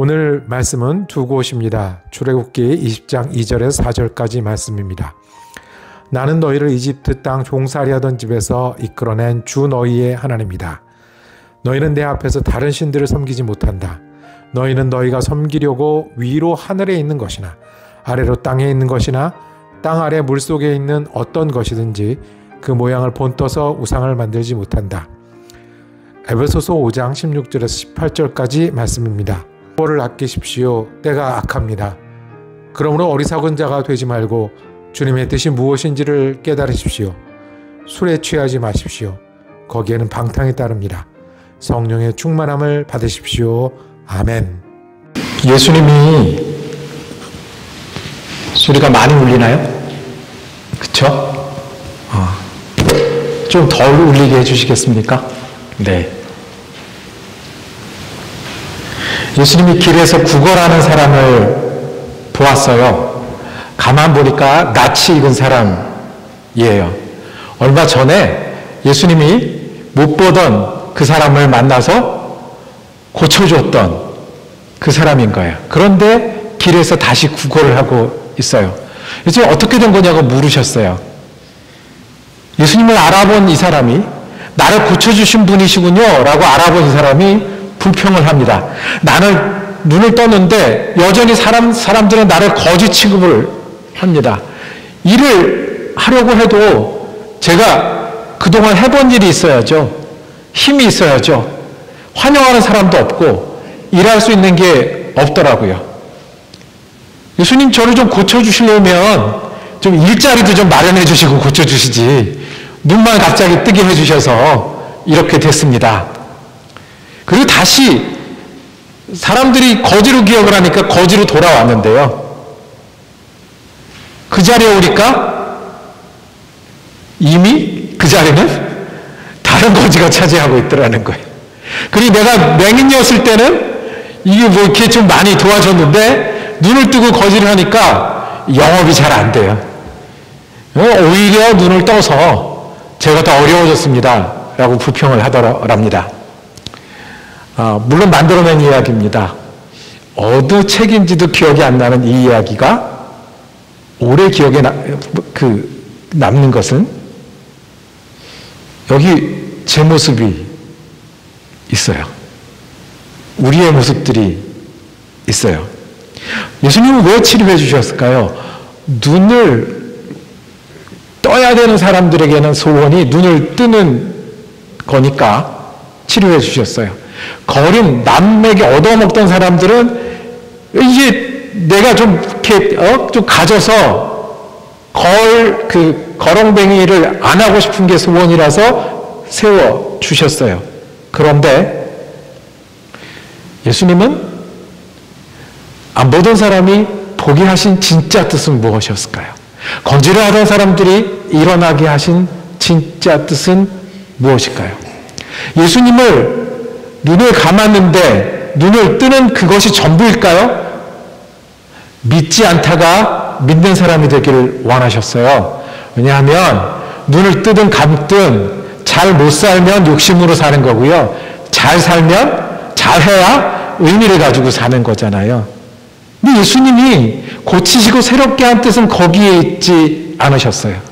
오늘 말씀은 두 곳입니다. 출애굽기 20장 2절에서 4절까지 말씀입니다. 나는 너희를 이집트 땅 종살이하던 집에서 이끌어낸 주 너희의 하나님이다. 너희는 내 앞에서 다른 신들을 섬기지 못한다. 너희는 너희가 섬기려고 위로 하늘에 있는 것이나 아래로 땅에 있는 것이나 땅 아래 물속에 있는 어떤 것이든지 그 모양을 본떠서 우상을 만들지 못한다. 에베소서 5장 16절에서 18절까지 말씀입니다. 를 아끼십시오. 때가 악합니다. 그러므로 어리석은 자가 되지 말고 주님의 뜻이 무엇인지를 깨달으십시오. 술에 취하지 마십시오. 거기에는 방탕이 따릅니다. 성령의 충만함을 받으십시오. 아멘. 예수님이 소리가 많이 울리나요? 그쵸? 좀 덜 울리게 해주시겠습니까? 네. 예수님이 길에서 구걸하는 사람을 보았어요. 가만 보니까 낯이 익은 사람이에요. 얼마 전에 예수님이 못 보던 그 사람을 만나서 고쳐줬던 그 사람인 거예요. 그런데 길에서 다시 구걸을 하고 있어요. 요즘 어떻게 된 거냐고 물으셨어요. 예수님을 알아본 이 사람이 나를 고쳐주신 분이시군요 라고 알아본 이 사람이 불평을 합니다. 나는 눈을 떴는데 여전히 사람들은 나를 거지 취급을 합니다. 일을 하려고 해도 제가 그동안 해본 일이 있어야죠. 힘이 있어야죠. 환영하는 사람도 없고 일할 수 있는 게 없더라고요. 예수님 저를 좀 고쳐주시려면 좀 일자리도 좀 마련해 주시고 고쳐주시지 눈만 갑자기 뜨게 해주셔서 이렇게 됐습니다. 그리고 다시 사람들이 거지로 기억을 하니까 거지로 돌아왔는데요. 그 자리에 오니까 이미 그 자리는 다른 거지가 차지하고 있더라는 거예요. 그리고 내가 맹인이었을 때는 이게 뭐 이렇게 좀 많이 도와줬는데 눈을 뜨고 거지를 하니까 영업이 잘 안 돼요. 오히려 눈을 떠서 제가 더 어려워졌습니다. 라고 불평을 하더랍니다. 물론 만들어낸 이야기입니다. 어느 책인지도 기억이 안 나는 이 이야기가 오래 기억에 남는 것은 여기 제 모습이 있어요. 우리의 모습들이 있어요. 예수님은 왜 치료해 주셨을까요? 눈을 떠야 되는 사람들에게는 소원이 눈을 뜨는 거니까 치료해 주셨어요. 거린 남에게 얻어먹던 사람들은 이제 내가 좀 이렇게 좀 가져서 거렁뱅이를 안 하고 싶은 게 소원이라서 세워 주셨어요. 그런데 예수님은 안 보던 사람이 보게 하신 진짜 뜻은 무엇이었을까요? 거지를 하던 사람들이 일어나게 하신 진짜 뜻은 무엇일까요? 예수님을 눈을 감았는데 눈을 뜨는 그것이 전부일까요? 믿지 않다가 믿는 사람이 되기를 원하셨어요. 왜냐하면 눈을 뜨든 감든 잘 못 살면 욕심으로 사는 거고요. 잘 살면 잘해야 의미를 가지고 사는 거잖아요. 근데 예수님이 고치시고 새롭게 한 뜻은 거기에 있지 않으셨어요.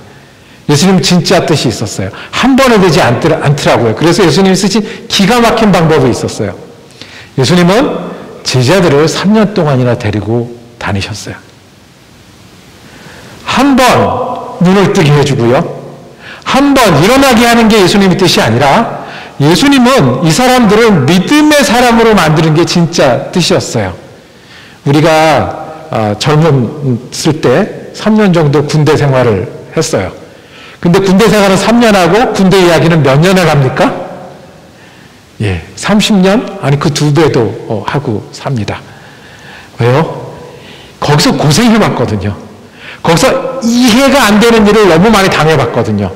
예수님 진짜 뜻이 있었어요. 한 번에 되지 않더라고요. 그래서 예수님이 쓰신 기가 막힌 방법이 있었어요. 예수님은 제자들을 3년 동안이나 데리고 다니셨어요. 한 번 눈을 뜨게 해주고요. 한 번 일어나게 하는 게 예수님의 뜻이 아니라 예수님은 이 사람들을 믿음의 사람으로 만드는 게 진짜 뜻이었어요. 우리가 젊었을 때 3년 정도 군대 생활을 했어요. 근데 군대 생활은 3년 하고 군대 이야기는 몇 년을 합니까? 30년? 아니 그 2배도 하고 삽니다. 왜요? 거기서 고생해봤거든요. 거기서 이해가 안 되는 일을 너무 많이 당해봤거든요.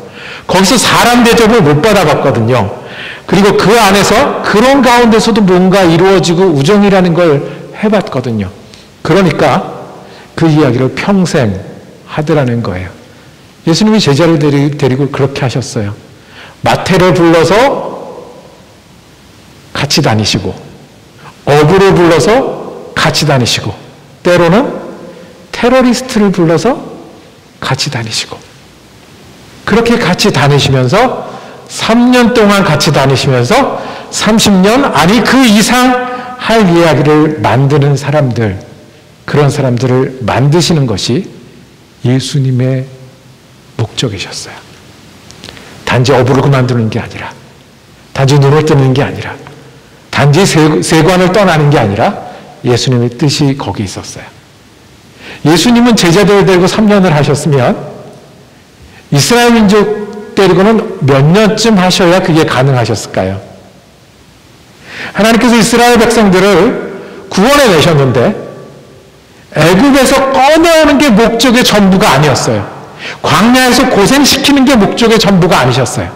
거기서 사람 대접을 못 받아봤거든요. 그리고 그 안에서 그런 가운데서도 뭔가 이루어지고 우정이라는 걸 해봤거든요. 그러니까 그 이야기를 평생 하더라는 거예요. 예수님이 제자를 데리고 그렇게 하셨어요. 마태를 불러서 같이 다니시고 어부를 불러서 같이 다니시고 때로는 테러리스트를 불러서 같이 다니시고 그렇게 같이 다니시면서 3년 동안 같이 다니시면서 30년 아니 그 이상 할 이야기를 만드는 사람들, 그런 사람들을 만드시는 것이 예수님의 목적이셨어요. 단지 어부를 그만두는 게 아니라, 단지 눈을 뜨는 게 아니라, 단지 세관을 떠나는 게 아니라 예수님의 뜻이 거기 있었어요. 예수님은 제자들을 데리고 3년을 하셨으면 이스라엘 민족 데리고는 몇 년쯤 하셔야 그게 가능하셨을까요? 하나님께서 이스라엘 백성들을 구원해 내셨는데 애굽에서 꺼내오는 게 목적의 전부가 아니었어요. 광야에서 고생시키는 게 목적의 전부가 아니셨어요.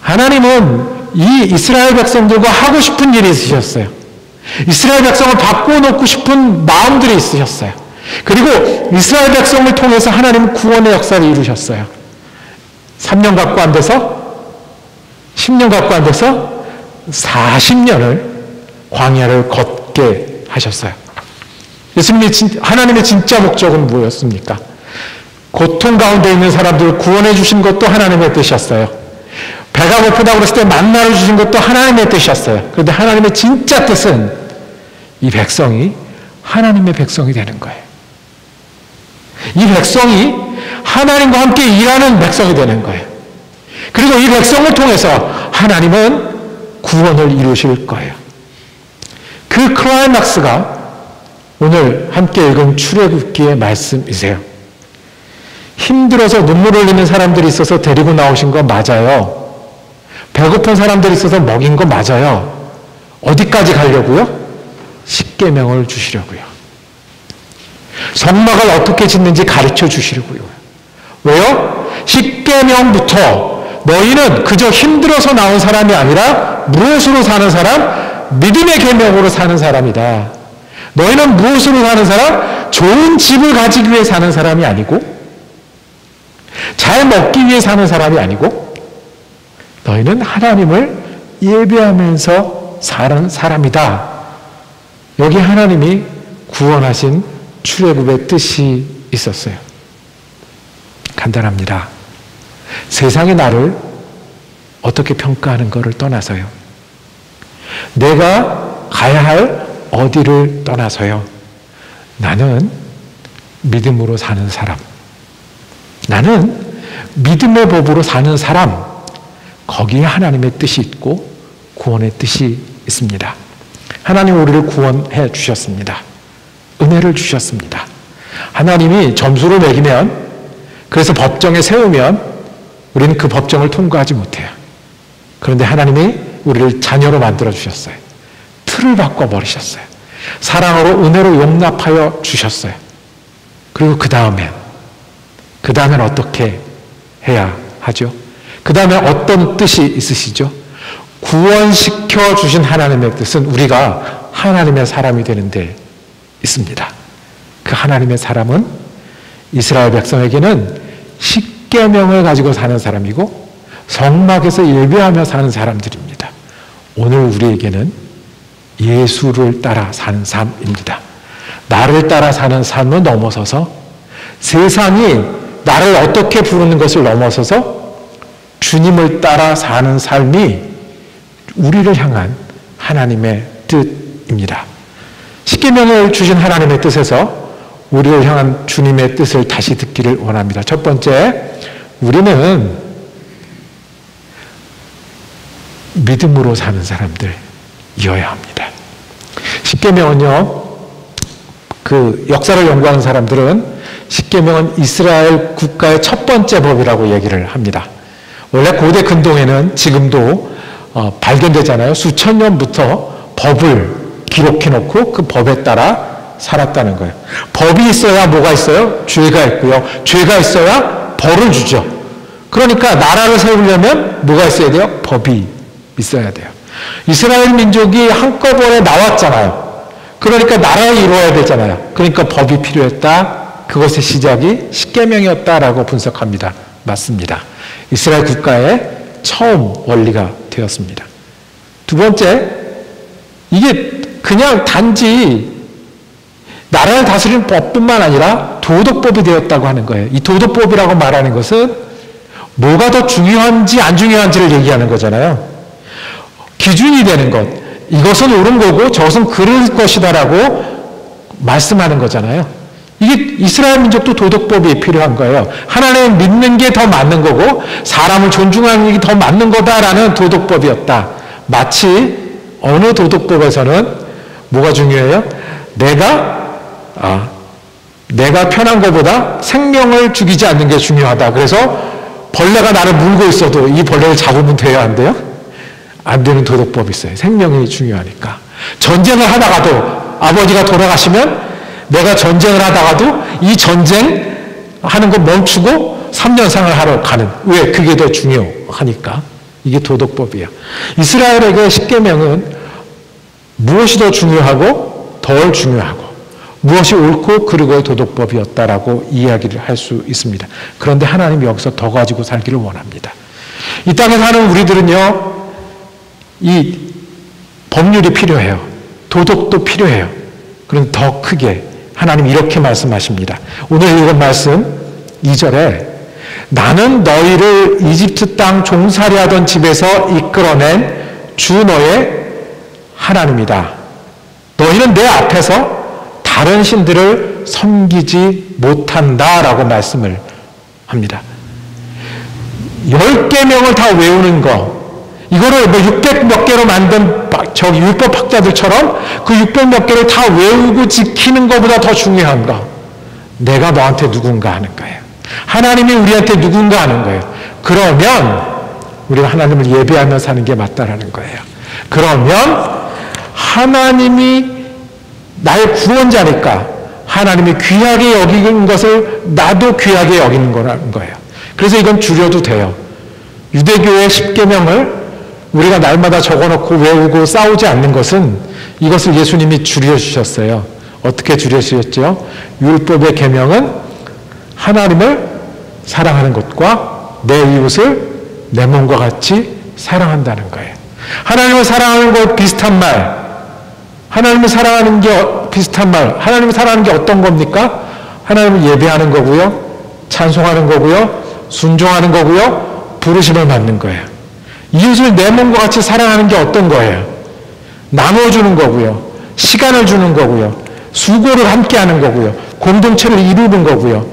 하나님은 이 이스라엘 백성들과 하고 싶은 일이 있으셨어요. 이스라엘 백성을 바꿔놓고 싶은 마음들이 있으셨어요. 그리고 이스라엘 백성을 통해서 하나님은 구원의 역사를 이루셨어요. 3년 갖고 안 돼서 10년 갖고 안 돼서 40년을 광야를 걷게 하셨어요. 예수님의 하나님의 진짜 목적은 뭐였습니까? 고통 가운데 있는 사람들을 구원해 주신 것도 하나님의 뜻이었어요. 배가 고프다고 그랬을 때 만나를 주신 것도 하나님의 뜻이었어요. 그런데 하나님의 진짜 뜻은 이 백성이 하나님의 백성이 되는 거예요. 이 백성이 하나님과 함께 일하는 백성이 되는 거예요. 그리고 이 백성을 통해서 하나님은 구원을 이루실 거예요. 그 클라이막스가 오늘 함께 읽은 출애굽기의 말씀이세요. 힘들어서 눈물 흘리는 사람들이 있어서 데리고 나오신 거 맞아요. 배고픈 사람들이 있어서 먹인 거 맞아요. 어디까지 가려고요? 십계명을 주시려고요. 성막을 어떻게 짓는지 가르쳐 주시려고요. 왜요? 십계명부터 너희는 그저 힘들어서 나온 사람이 아니라 무엇으로 사는 사람? 믿음의 계명으로 사는 사람이다. 너희는 무엇으로 사는 사람? 좋은 집을 가지기 위해 사는 사람이 아니고 잘 먹기 위해 사는 사람이 아니고 너희는 하나님을 예배하면서 사는 사람이다. 여기 하나님이 구원하신 출애굽의 뜻이 있었어요. 간단합니다. 세상이 나를 어떻게 평가하는 것을 떠나서요. 내가 가야 할 어디를 떠나서요. 나는 믿음으로 사는 사람. 나는 믿음의 법으로 사는 사람. 거기에 하나님의 뜻이 있고 구원의 뜻이 있습니다. 하나님 우리를 구원해 주셨습니다. 은혜를 주셨습니다. 하나님이 점수를 매기면 그래서 법정에 세우면 우리는 그 법정을 통과하지 못해요. 그런데 하나님이 우리를 자녀로 만들어 주셨어요. 틀을 바꿔버리셨어요. 사랑으로 은혜로 용납하여 주셨어요. 그리고 그 다음엔 어떻게 해야 하죠? 그 다음에 어떤 뜻이 있으시죠? 구원시켜 주신 하나님의 뜻은 우리가 하나님의 사람이 되는 데 있습니다. 그 하나님의 사람은 이스라엘 백성에게는 십계명을 가지고 사는 사람이고 성막에서 예배하며 사는 사람들입니다. 오늘 우리에게는 예수를 따라 사는 삶입니다. 나를 따라 사는 삶을 넘어서서 세상이 나를 어떻게 부르는 것을 넘어서서 주님을 따라 사는 삶이 우리를 향한 하나님의 뜻입니다. 십계명을 주신 하나님의 뜻에서 우리를 향한 주님의 뜻을 다시 듣기를 원합니다. 첫 번째, 우리는 믿음으로 사는 사람들이어야 합니다. 십계명은요, 그 역사를 연구하는 사람들은 십계명은 이스라엘 국가의 첫 번째 법이라고 얘기를 합니다. 원래 고대 근동에는 지금도 발견되잖아요. 수천 년부터 법을 기록해놓고 그 법에 따라 살았다는 거예요. 법이 있어야 뭐가 있어요? 죄가 있고요. 죄가 있어야 벌을 주죠. 그러니까 나라를 세우려면 뭐가 있어야 돼요? 법이 있어야 돼요. 이스라엘 민족이 한꺼번에 나왔잖아요. 그러니까 나라를 이루어야 되잖아요. 그러니까 법이 필요했다. 그것의 시작이 십계명이었다라고 분석합니다. 맞습니다. 이스라엘 국가의 처음 원리가 되었습니다. 두 번째, 이게 그냥 단지 나라를 다스리는 법뿐만 아니라 도덕법이 되었다고 하는 거예요. 이 도덕법이라고 말하는 것은 뭐가 더 중요한지 안 중요한지를 얘기하는 거잖아요. 기준이 되는 것. 이것은 옳은 거고 저것은 그럴 것이다라고 말씀하는 거잖아요. 이게 이스라엘 민족도 도덕법이 필요한 거예요. 하나님을 믿는 게 더 맞는 거고 사람을 존중하는 게 더 맞는 거다라는 도덕법이었다. 마치 어느 도덕법에서는 뭐가 중요해요? 내가 편한 것보다 생명을 죽이지 않는 게 중요하다. 그래서 벌레가 나를 물고 있어도 이 벌레를 잡으면 돼요? 안 돼요? 안 되는 도덕법이 있어요. 생명이 중요하니까. 전쟁을 하다가도 아버지가 돌아가시면 내가 전쟁을 하다가도 이 전쟁 하는 거 멈추고 3년상을 하러 가는. 왜? 그게 더 중요하니까. 이게 도덕법이야. 이스라엘에게 십계명은 무엇이 더 중요하고 덜 중요하고 무엇이 옳고 그르고의 도덕법이었다라고 이야기를 할 수 있습니다. 그런데 하나님이 여기서 더 가지고 살기를 원합니다. 이 땅에 사는 우리들은요, 이 법률이 필요해요. 도덕도 필요해요. 그런데 더 크게 하나님이 이렇게 말씀하십니다. 오늘 읽은 말씀 2절에 나는 너희를 이집트 땅 종살이 하던 집에서 이끌어낸 주 너의 하나님이다. 너희는 내 앞에서 다른 신들을 섬기지 못한다라고 말씀을 합니다. 10계명을 다 외우는 거, 이거를 600 몇 개로 만든 저기 율법학자들처럼 그 600 몇 개를 다 외우고 지키는 것보다 더 중요한 거, 내가 너한테 누군가 하는 거예요. 하나님이 우리한테 누군가 하는 거예요. 그러면 우리가 하나님을 예배하며 사는 게 맞다라는 거예요. 그러면 하나님이 나의 구원자니까 하나님이 귀하게 여기는 것을 나도 귀하게 여기는 거라는 거예요. 그래서 이건 줄여도 돼요. 유대교의 십계명을 우리가 날마다 적어놓고 외우고 싸우지 않는 것은 이것을 예수님이 줄여주셨어요. 어떻게 줄여주셨죠? 율법의 계명은 하나님을 사랑하는 것과 내 이웃을 내 몸과 같이 사랑한다는 거예요. 하나님을 사랑하는 것 비슷한 말, 하나님을 사랑하는 게 비슷한 말, 하나님을 사랑하는 게 어떤 겁니까? 하나님을 예배하는 거고요, 찬송하는 거고요, 순종하는 거고요, 부르심을 받는 거예요. 이웃을 내 몸과 같이 사랑하는 게 어떤 거예요? 나눠주는 거고요, 시간을 주는 거고요, 수고를 함께 하는 거고요, 공동체를 이루는 거고요,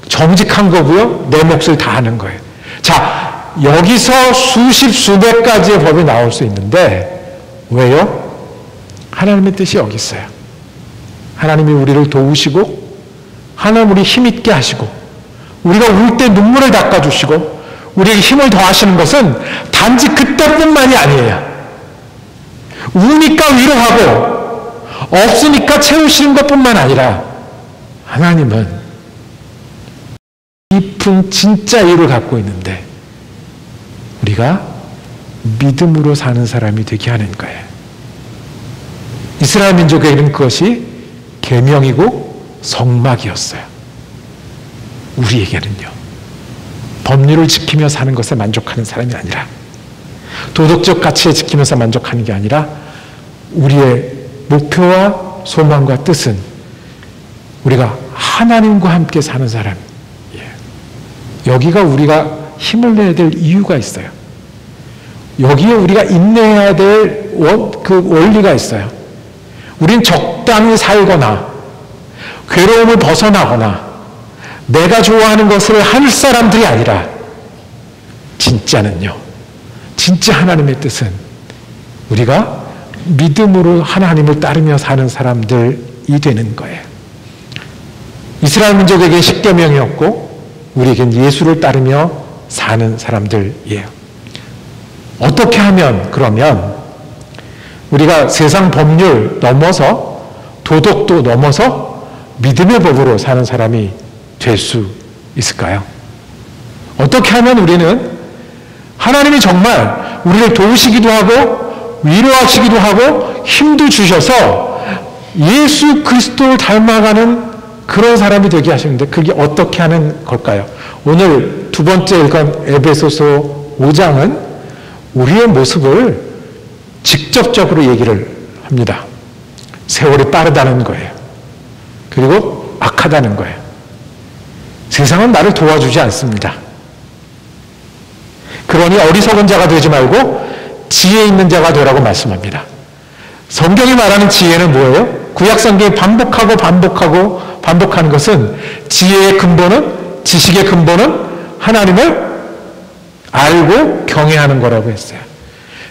정직한 거고요, 내 몫을 다하는 거예요. 자, 여기서 수십 수백 가지의 법이 나올 수 있는데 왜요? 하나님의 뜻이 여기 있어요. 하나님이 우리를 도우시고 하나님 우리 힘있게 하시고 우리가 울 때 눈물을 닦아주시고 우리에게 힘을 더하시는 것은 단지 그때뿐만이 아니에요. 우니까 위로하고 없으니까 채우시는 것뿐만 아니라 하나님은 깊은 진짜 이유를 갖고 있는데 우리가 믿음으로 사는 사람이 되게 하는 거예요. 이스라엘 민족에게는 그것이 계명이고 성막이었어요. 우리에게는요, 법률을 지키며 사는 것에 만족하는 사람이 아니라 도덕적 가치에 지키면서 만족하는 게 아니라 우리의 목표와 소망과 뜻은 우리가 하나님과 함께 사는 사람이에요. 여기가 우리가 힘을 내야 될 이유가 있어요. 여기에 우리가 인내해야 될 그 원리가 있어요. 우린 적당히 살거나 괴로움을 벗어나거나 내가 좋아하는 것을 할 사람들이 아니라 진짜는요, 진짜 하나님의 뜻은 우리가 믿음으로 하나님을 따르며 사는 사람들이 되는 거예요. 이스라엘 민족에게 십계명이었고 우리에겐 예수를 따르며 사는 사람들이에요. 어떻게 하면 그러면 우리가 세상 법률 넘어서 도덕도 넘어서 믿음의 법으로 사는 사람이 될 수 있을까요? 어떻게 하면 우리는 하나님이 정말 우리를 도우시기도 하고 위로하시기도 하고 힘도 주셔서 예수 그리스도를 닮아가는 그런 사람이 되게 하시는데 그게 어떻게 하는 걸까요? 오늘 두 번째 읽은 에베소서 5장은 우리의 모습을 직접적으로 얘기를 합니다. 세월이 빠르다는 거예요. 그리고 악하다는 거예요. 세상은 나를 도와주지 않습니다. 그러니 어리석은 자가 되지 말고 지혜 있는 자가 되라고 말씀합니다. 성경이 말하는 지혜는 뭐예요? 구약 성경이 반복하는 것은 지혜의 근본은, 지식의 근본은 하나님을 알고 경외하는 거라고 했어요.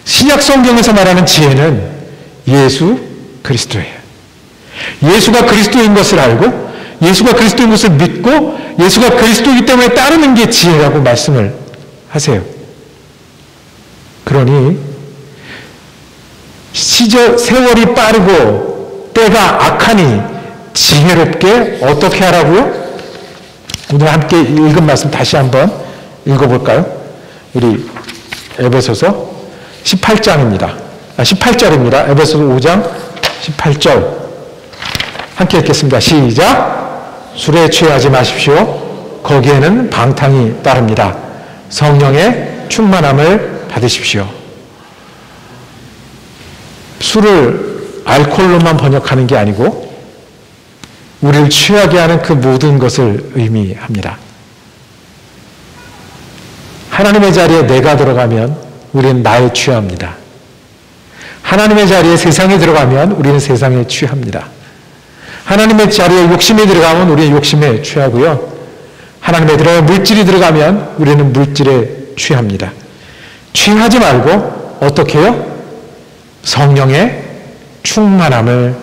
신약 성경에서 말하는 지혜는 예수 그리스도예요. 예수가 그리스도인 것을 알고 예수가 그리스도인 것을 믿고 예수가 그리스도이기 때문에 따르는 게 지혜라고 말씀을 하세요. 그러니 세월이 빠르고 때가 악하니 지혜롭게 어떻게 하라고요? 오늘 함께 읽은 말씀 다시 한번 읽어볼까요? 우리 에베소서 18장입니다. 18절입니다. 에베소서 5장 18절 함께 읽겠습니다. 시작. 술에 취하지 마십시오. 거기에는 방탕이 따릅니다. 성령의 충만함을 받으십시오. 술을 알코올로만 번역하는 게 아니고 우리를 취하게 하는 그 모든 것을 의미합니다. 하나님의 자리에 내가 들어가면 우리는 나에 취합니다. 하나님의 자리에 세상이 들어가면 우리는 세상에 취합니다. 하나님의 자리에 욕심이 들어가면 우리는 욕심에 취하고요. 하나님의 자리에 물질이 들어가면 우리는 물질에 취합니다. 취하지 말고 어떻게 해요? 성령의 충만함을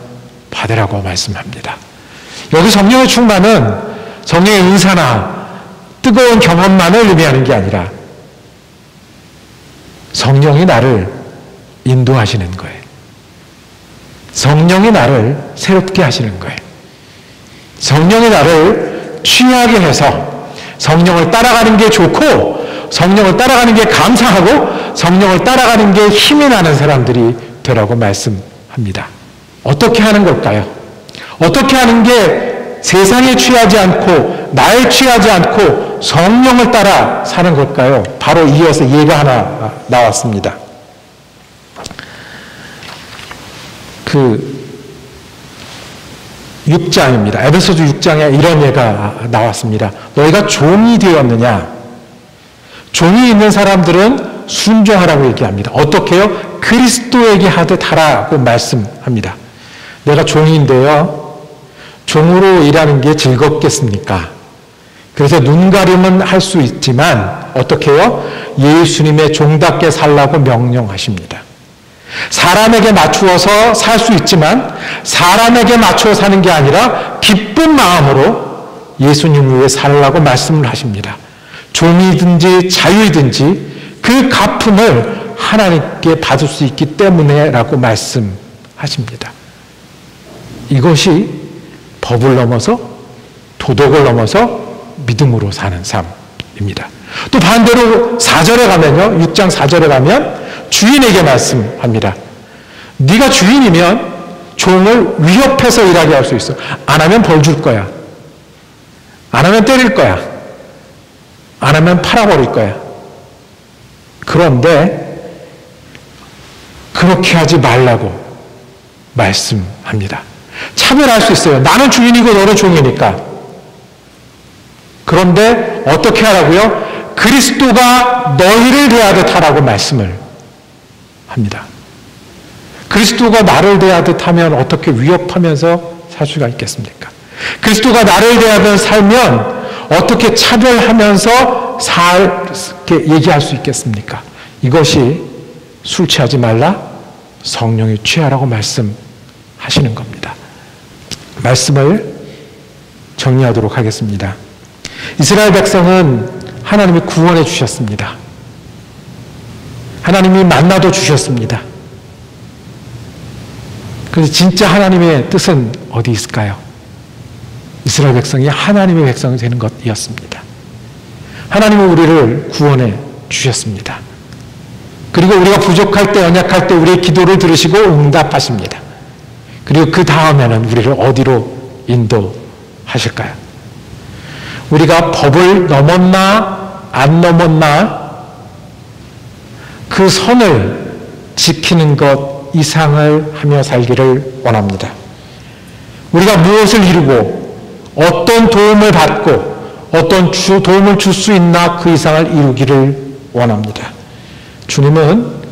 받으라고 말씀합니다. 여기 성령의 충만은 성령의 은사나 뜨거운 경험만을 의미하는 게 아니라 성령이 나를 인도하시는 거예요. 성령이 나를 새롭게 하시는 거예요. 성령이 나를 취하게 해서 성령을 따라가는 게 좋고 성령을 따라가는 게 감사하고 성령을 따라가는 게 힘이 나는 사람들이 되라고 말씀합니다. 어떻게 하는 걸까요? 어떻게 하는 게 세상에 취하지 않고 나에 취하지 않고 성령을 따라 사는 걸까요? 바로 이어서 예가 하나 나왔습니다. 그 6장입니다. 에베소서 6장에 이런 예가 나왔습니다. 너희가 종이 되었느냐? 종이 있는 사람들은 순종하라고 얘기합니다. 어떻게 해요? 그리스도에게 하듯 하라고 말씀합니다. 내가 종인데요. 종으로 일하는 게 즐겁겠습니까? 그래서 눈가림은 할 수 있지만 어떻게 해요? 예수님의 종답게 살라고 명령하십니다. 사람에게 맞추어서 살 수 있지만 사람에게 맞추어 사는 게 아니라 기쁜 마음으로 예수님 위해 살라고 말씀을 하십니다. 종이든지 자유이든지 그 갚음을 하나님께 받을 수 있기 때문에 라고 말씀하십니다. 이것이 법을 넘어서 도덕을 넘어서 믿음으로 사는 삶입니다. 또 반대로 4절에 가면요. 6장 4절에 가면 주인에게 말씀합니다. 네가 주인이면 종을 위협해서 일하게 할 수 있어. 안 하면 벌 줄 거야. 안 하면 때릴 거야. 안 하면 팔아버릴 거야. 그런데 그렇게 하지 말라고 말씀합니다. 차별할 수 있어요. 나는 주인이고 너는 종이니까. 그런데 어떻게 하라고요? 그리스도가 너희를 대하듯 하라고 말씀을 합니다. 그리스도가 나를 대하듯 하면 어떻게 위협하면서 살 수가 있겠습니까? 그리스도가 나를 대하듯 살면 어떻게 차별하면서 이렇게 얘기할 수 있겠습니까? 이것이 술 취하지 말라, 성령이 취하라고 말씀하시는 겁니다. 말씀을 정리하도록 하겠습니다. 이스라엘 백성은 하나님이 구원해 주셨습니다. 하나님이 만나도 주셨습니다. 그런데 진짜 하나님의 뜻은 어디 있을까요? 이스라엘 백성이 하나님의 백성이 되는 것이었습니다. 하나님은 우리를 구원해 주셨습니다. 그리고 우리가 부족할 때, 연약할 때 우리의 기도를 들으시고 응답하십니다. 그리고 그 다음에는 우리를 어디로 인도하실까요? 우리가 법을 넘었나 안 넘었나 그 선을 지키는 것 이상을 하며 살기를 원합니다. 우리가 무엇을 이루고 어떤 도움을 받고 어떤 도움을 줄 수 있나 그 이상을 이루기를 원합니다. 주님은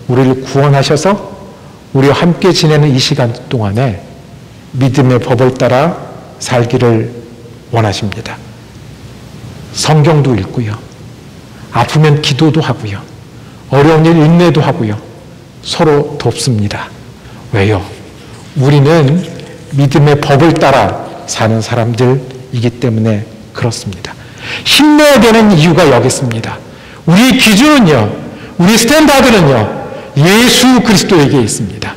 우리를 구원하셔서 우리와 함께 지내는 이 시간 동안에 믿음의 법을 따라 살기를 원하십니다. 성경도 읽고요. 아프면 기도도 하고요. 어려운 일 인내도 하고요. 서로 돕습니다. 왜요? 우리는 믿음의 법을 따라 사는 사람들이기 때문에 그렇습니다. 힘내야 되는 이유가 여기 있습니다. 우리의 기준은요, 우리 스탠다드는요, 예수 그리스도에게 있습니다.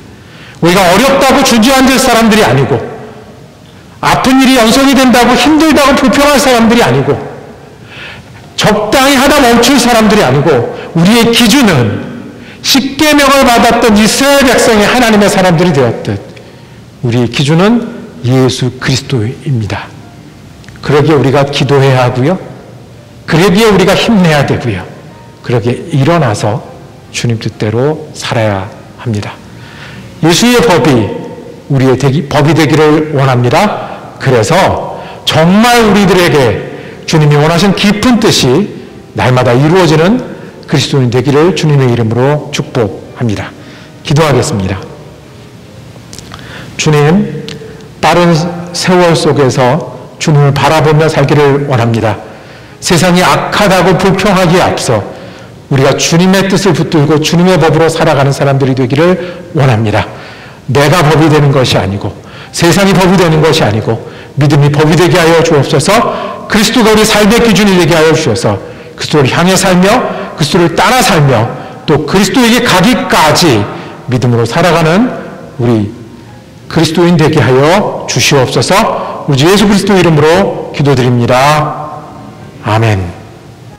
우리가 어렵다고 주저앉을 사람들이 아니고, 아픈 일이 연속이 된다고 힘들다고 불평할 사람들이 아니고, 적당히 하다 멈출 사람들이 아니고, 우리의 기준은 십계명을 받았던 이스라엘 백성의 하나님의 사람들이 되었듯 우리의 기준은 예수 그리스도입니다. 그러기에 우리가 기도해야 하고요. 그러기에 우리가 힘내야 되고요. 그러기에 일어나서 주님 뜻대로 살아야 합니다. 예수의 법이 우리의 법이 되기를 원합니다. 그래서 정말 우리들에게 주님이 원하신 깊은 뜻이 날마다 이루어지는 그리스도인 되기를 주님의 이름으로 축복합니다. 기도하겠습니다. 주님, 빠른 세월 속에서 주님을 바라보며 살기를 원합니다. 세상이 악하다고 불평하기에 앞서 우리가 주님의 뜻을 붙들고 주님의 법으로 살아가는 사람들이 되기를 원합니다. 내가 법이 되는 것이 아니고 세상이 법이 되는 것이 아니고 믿음이 법이 되게 하여 주옵소서. 그리스도가 우리 삶의 기준이 되게 하여 주셔서 그리스도를 향해 살며 그리스도를 따라 살며 또 그리스도에게 가기까지 믿음으로 살아가는 우리 그리스도인 되게 하여 주시옵소서. 우리 주 예수 그리스도 이름으로 기도드립니다. 아멘.